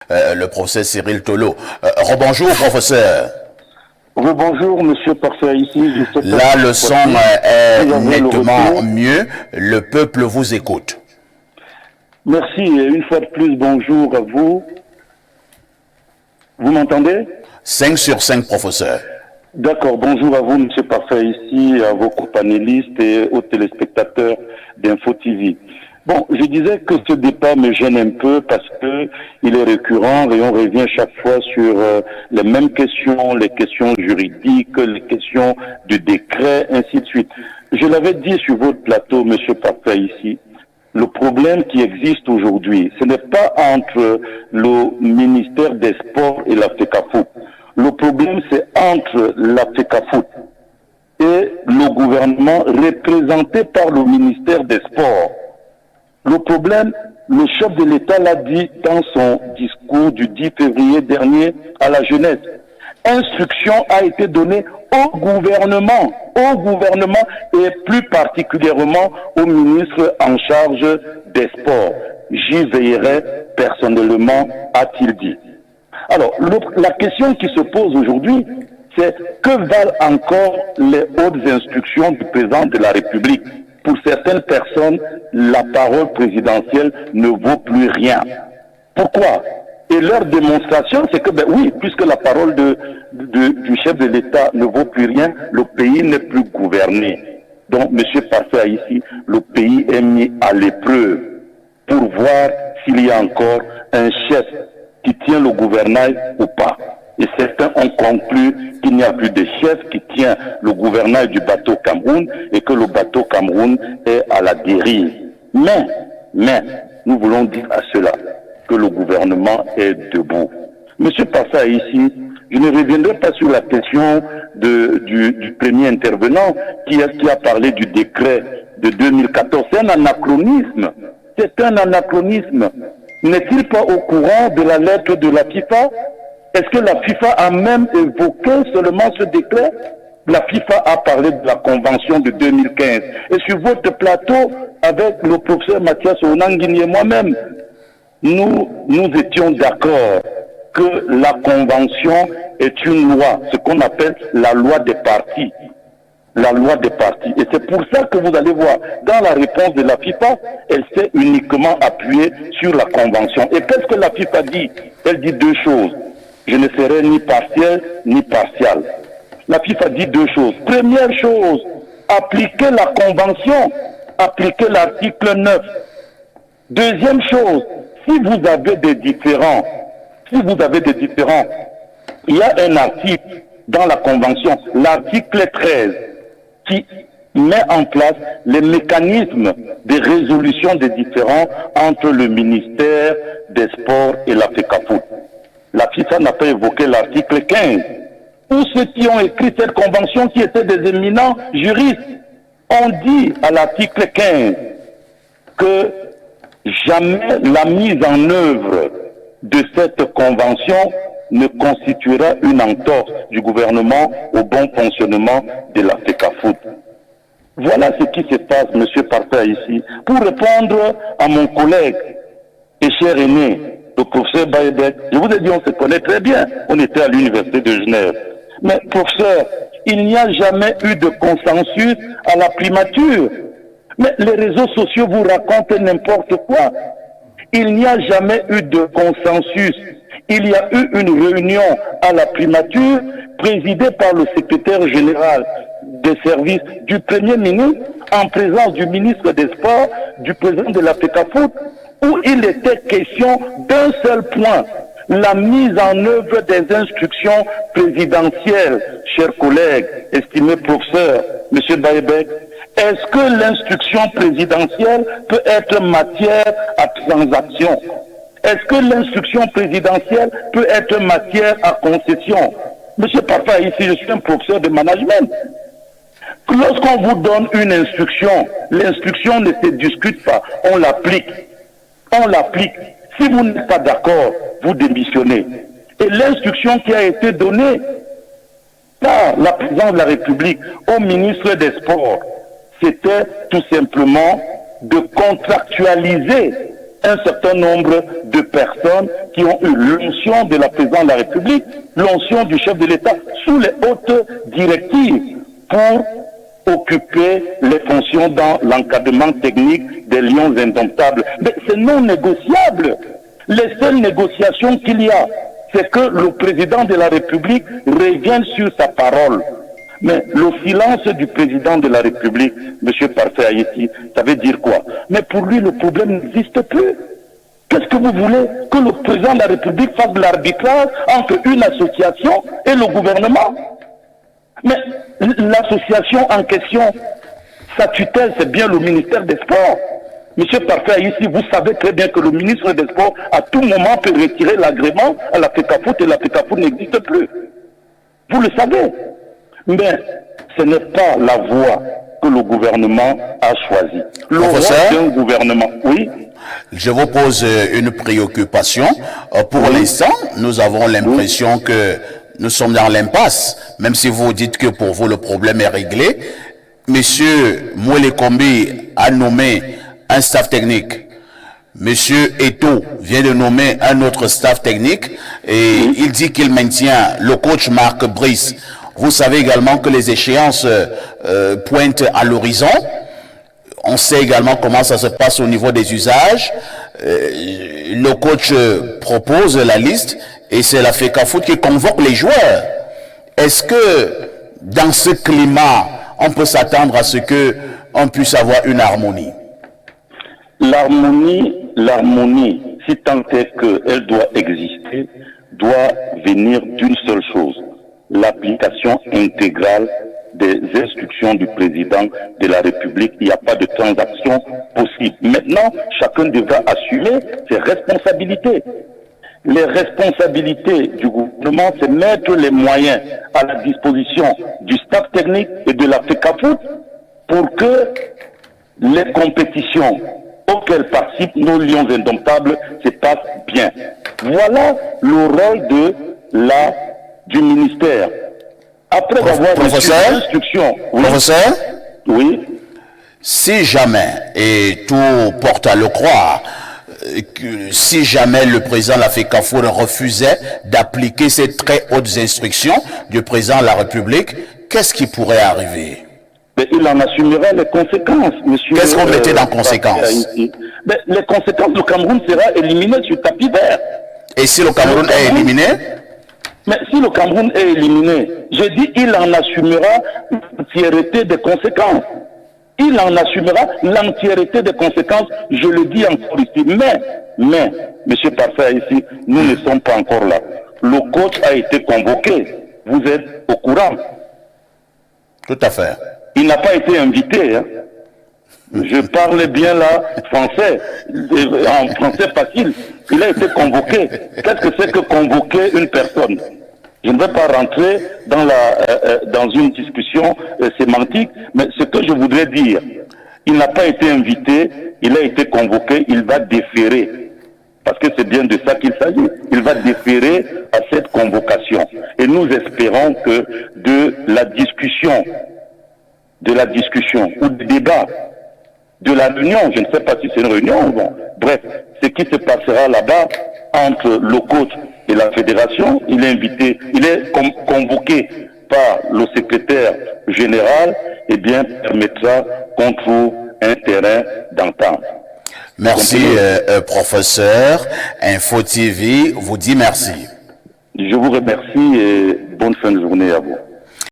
Le professeur Cyril Tolo. Rebonjour, professeur. Bonjour, monsieur Parfait, ici. La leçon est nettement mieux. Le peuple vous écoute. Merci. Et une fois de plus, bonjour à vous. Vous m'entendez? 5 sur 5, professeur. D'accord. Bonjour à vous, monsieur Parfait, ici, à vos panélistes et aux téléspectateurs d'Info TV. Bon, je disais que ce débat me gêne un peu parce que il est récurrent et on revient chaque fois sur les mêmes questions, les questions juridiques, les questions du décret, ainsi de suite. Je l'avais dit sur votre plateau, monsieur Parfait, ici. Le problème qui existe aujourd'hui, ce n'est pas entre le ministère des Sports et la FECAFOOT. Le problème, c'est entre la FECAFOOT et le gouvernement représenté par le ministère des Sports. Le problème, le chef de l'État l'a dit dans son discours du 10 février dernier à la jeunesse. Instruction a été donnée au gouvernement et plus particulièrement au ministre en charge des sports. J'y veillerai personnellement, a-t-il dit. Alors, la question qui se pose aujourd'hui, c'est que valent encore les hautes instructions du président de la République? Pour certaines personnes, la parole présidentielle ne vaut plus rien. Pourquoi? Et leur démonstration, c'est que, ben oui, puisque la parole du chef de l'État ne vaut plus rien, le pays n'est plus gouverné. Donc, monsieur Parfait, ici, le pays est mis à l'épreuve pour voir s'il y a encore un chef qui tient le gouvernail ou pas. Et certains ont conclu qu'il n'y a plus de chef qui tient le gouvernail du bateau Cameroun et que le bateau Cameroun est à la dérive. Mais, nous voulons dire à cela que le gouvernement est debout. Monsieur Passa, ici, je ne reviendrai pas sur la question du premier intervenant qui a parlé du décret de 2014. C'est un anachronisme. C'est un anachronisme. N'est-il pas au courant de la lettre de la FIFA? Est-ce que la FIFA a même évoqué seulement ce décret? La FIFA a parlé de la convention de 2015. Et sur votre plateau, avec le professeur Mathias Onangini et moi-même, nous étions d'accord que la convention est une loi, ce qu'on appelle la loi des partis. La loi des partis. Et c'est pour ça que vous allez voir, dans la réponse de la FIFA, elle s'est uniquement appuyée sur la convention. Et qu'est-ce que la FIFA dit? Elle dit deux choses. Je ne serai ni partiel ni partial. La FIFA dit deux choses. Première chose, appliquer la convention, appliquer l'article 9. Deuxième chose, si vous avez des différends, il y a un article dans la convention, l'article 13, qui met en place les mécanismes de résolution des différends entre le ministère des Sports et la FECAFOOT. La FIFA n'a pas évoqué l'article 15, où ceux qui ont écrit cette convention, qui étaient des éminents juristes, ont dit à l'article 15 que jamais la mise en œuvre de cette convention ne constituera une entorse du gouvernement au bon fonctionnement de la FECAFOOT. Voilà ce qui se passe, monsieur Parfait, ici. Pour répondre à mon collègue et cher aîné, le professeur Baïbek, je vous ai dit, on se connaît très bien. On était à l'université de Genève. Mais professeur, il n'y a jamais eu de consensus à la primature. Mais les réseaux sociaux vous racontent n'importe quoi. Il n'y a jamais eu de consensus. Il y a eu une réunion à la primature présidée par le secrétaire général des services du Premier ministre, en présence du ministre des Sports, du président de la FECAFOOT, où il était question d'un seul point, la mise en œuvre des instructions présidentielles. Chers collègues, estimés professeurs, monsieur Baïbek, est-ce que l'instruction présidentielle peut être matière à transaction? Est-ce que l'instruction présidentielle peut être matière à concession? Monsieur Papa, ici, je suis un professeur de management. Lorsqu'on vous donne une instruction, l'instruction ne se discute pas, on l'applique. On l'applique. Si vous n'êtes pas d'accord, vous démissionnez. Et l'instruction qui a été donnée par la présidente de la République au ministre des Sports, c'était tout simplement de contractualiser un certain nombre de personnes qui ont eu l'onction de la présidente de la République, l'onction du chef de l'État, sous les hautes directives pour occuper les fonctions dans l'encadrement technique des lions indomptables. Mais c'est non négociable. Les seules négociations qu'il y a, c'est que le président de la République revienne sur sa parole. Mais le silence du président de la République, M. Parfait Haïti, ça veut dire quoi? Mais pour lui, le problème n'existe plus. Qu'est-ce que vous voulez? Que le président de la République fasse de l'arbitrage entre une association et le gouvernement? Mais l'association en question, sa tutelle, c'est bien le ministère des Sports. Monsieur Parfait, ici, vous savez très bien que le ministre des Sports, à tout moment, peut retirer l'agrément à la FECAFOOT et la FECAFOOT n'existe plus. Vous le savez. Mais ce n'est pas la voie que le gouvernement a choisie. Le rôle d'un gouvernement, oui. Je vous pose une préoccupation. Pour l'instant, nous avons l'impression que nous sommes dans l'impasse, même si vous dites que pour vous le problème est réglé. Monsieur Mouelekombi a nommé un staff technique. Monsieur Eto vient de nommer un autre staff technique et il dit qu'il maintient le coach Marc Brice. Vous savez également que les échéances pointent à l'horizon. On sait également comment ça se passe au niveau des usages. Le coach propose la liste et c'est la FECAFOOT qui convoque les joueurs. Est-ce que dans ce climat, on peut s'attendre à ce qu'on puisse avoir une harmonie? L'harmonie, si tant est qu'elle doit exister, doit venir d'une seule chose: l'application intégrale des instructions du président de la République. Il n'y a pas de transaction possible. Maintenant, chacun devra assumer ses responsabilités. Les responsabilités du gouvernement, c'est mettre les moyens à la disposition du staff technique et de la FECAFOOT pour que les compétitions auxquelles participent nos lions indomptables se passent bien. Voilà le rôle du ministère. Après avoir reçu l'instruction... Professeur, oui. Si jamais, et tout porte à le croire, si jamais le président de la FECAFOOT refusait d'appliquer ces très hautes instructions du président de la République, qu'est-ce qui pourrait arriver? Mais il en assumera les conséquences, monsieur. Qu'est-ce qu'on mettait dans conséquences? Mais les conséquences, le Cameroun sera éliminé sur tapis vert. Et si le Cameroun est éliminé? Mais si le Cameroun est éliminé, je dis il en assumera l'entièreté des conséquences. Il en assumera l'entièreté des conséquences, je le dis encore ici. Mais, monsieur Parfait, ici, nous ne sommes pas encore là. Le coach a été convoqué. Vous êtes au courant? Tout à fait. Il n'a pas été invité. Hein. Je parle bien là français, en français facile. Il a été convoqué. Qu'est-ce que c'est que convoquer une personne? Je ne vais pas rentrer dans une discussion sémantique, mais ce que je voudrais dire, il n'a pas été invité, il a été convoqué, il va déférer. Parce que c'est bien de ça qu'il s'agit. Il va déférer à cette convocation. Et nous espérons que de la discussion ou du débat, de la réunion, je ne sais pas si c'est une réunion, bon, bref, ce qui se passera là-bas entre le coach et la fédération, il est invité, il est convoqué par le secrétaire général, et bien permettra qu'on trouve un terrain d'entente. Merci, professeur. Info TV vous dit merci. Je vous remercie et bonne fin de journée à vous.